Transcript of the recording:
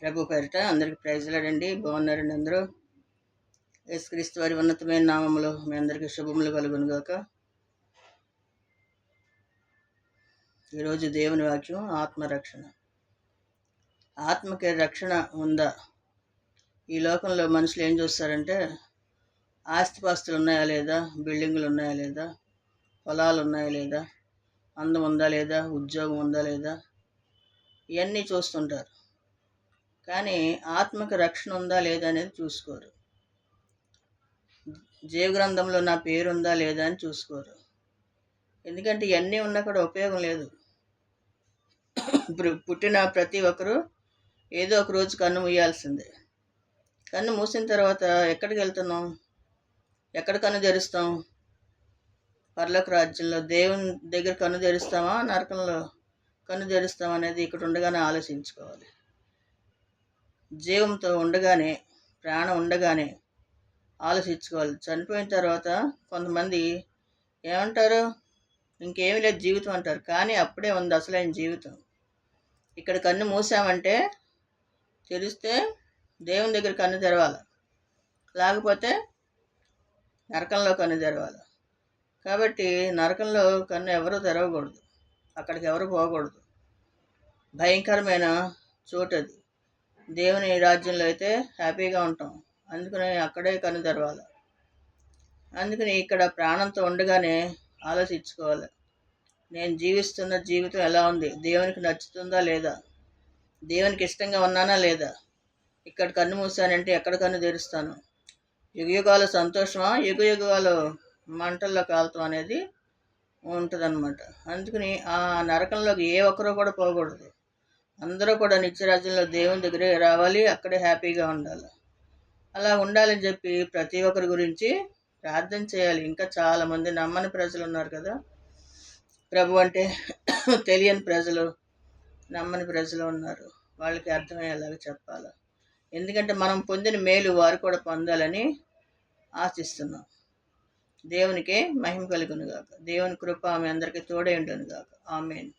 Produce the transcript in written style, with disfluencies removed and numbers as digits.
ప్రభు పేరిట అందరికి ప్రైజ్లాడండి. బాగున్నారండి అందరూ? యేసుక్రీస్తు వారి ఉన్నతమైన నామములో మీ అందరికీ శుభములు కలుగును గాక. ఈరోజు దేవుని వాక్యం ఆత్మరక్షణ. ఆత్మకి రక్షణ ఉందా? ఈ లోకంలో మనుషులు ఏం చూస్తారంటే ఆస్తిపాస్తులు ఉన్నాయా లేదా, బిల్డింగులు ఉన్నాయా లేదా, పొలాలు ఉన్నాయా లేదా, అందం ఉందా లేదా, ఉద్యోగం ఉందా లేదా, ఇవన్నీ చూస్తుంటారు. కానీ ఆత్మకి రక్షణ ఉందా లేదా అనేది చూసుకోరు. జీవగ్రంథంలో నా పేరు ఉందా లేదా అని చూసుకోరు. ఎందుకంటే ఇవన్నీ ఉన్నా కూడా ఉపయోగం లేదు. పుట్టిన ప్రతి ఒక్కరూ ఏదో ఒక రోజు కన్ను మూయాల్సిందే. కన్ను మూసిన తర్వాత ఎక్కడికి వెళ్తున్నాం? ఎక్కడ కన్ను తెరుస్తాం? పరలోక రాజ్యంలో దేవుని దగ్గర కన్ను తెరుస్తామా, నరకంలో కన్ను తెరుస్తామా అనేది ఇక్కడ ఉండగానే ఆలోచించుకోవాలి. జీవంతో ఉండగానే, ప్రాణం ఉండగానే ఆలోచించుకోవాలి. చనిపోయిన తర్వాత కొంతమంది ఏమంటారు? ఇంకేమీ లేదు జీవితం అంటారు. కానీ అప్పుడే ఉంది అసలైన జీవితం. ఇక్కడ కన్ను మూసామంటే తెరిస్తే దేవుని దగ్గర కన్ను తెరవాలి, లేకపోతే నరకంలో కన్ను తెరవాలి. కాబట్టి నరకంలో కన్ను ఎవరూ తెరవకూడదు, అక్కడికి ఎవరు పోకూడదు. భయంకరమైన చోటు అది. దేవుని రాజ్యంలో అయితే హ్యాపీగా ఉంటాం, అందుకని అక్కడే కన్ను తెరవాలి. అందుకని ఇక్కడ ప్రాణంతో ఉండగానే ఆలోచించుకోవాలి, నేను జీవిస్తున్న జీవితం ఎలా ఉంది, దేవునికి నచ్చుతుందా లేదా, దేవునికి ఇష్టంగా ఉన్నానా లేదా. ఇక్కడ కన్ను మూసానంటే ఎక్కడ కన్ను తెరుస్తాను? యుగయుగాలు సంతోషమా, యుగయుగాలు మంటల్లో కాలుతాం అనేది ఉంటుందన్నమాట. అందుకని ఆ నరకంలోకి ఏ ఒక్కరూ కూడా పోకూడదు. అందరూ కూడా నిత్యరాజ్యంలో దేవుని దగ్గరే రావాలి, అక్కడే హ్యాపీగా ఉండాలి. అలా ఉండాలని చెప్పి ప్రతి ఒక్కరి గురించి ప్రార్థన చేయాలి. ఇంకా చాలామంది నమ్మని ప్రజలు ఉన్నారు కదా, ప్రభు అంటే తెలియని ప్రజలు, నమ్మని ప్రజలు ఉన్నారు. వాళ్ళకి అర్థమయ్యేలాగా చెప్పాలి. ఎందుకంటే మనం పొందిన మేలు వారు కూడా పొందాలని ఆశిస్తున్నాం. దేవునికి మహిమ కలుగును గాక. దేవుని కృప ఆమె అందరికీ తోడై ఉండును గాక. ఆమేన్.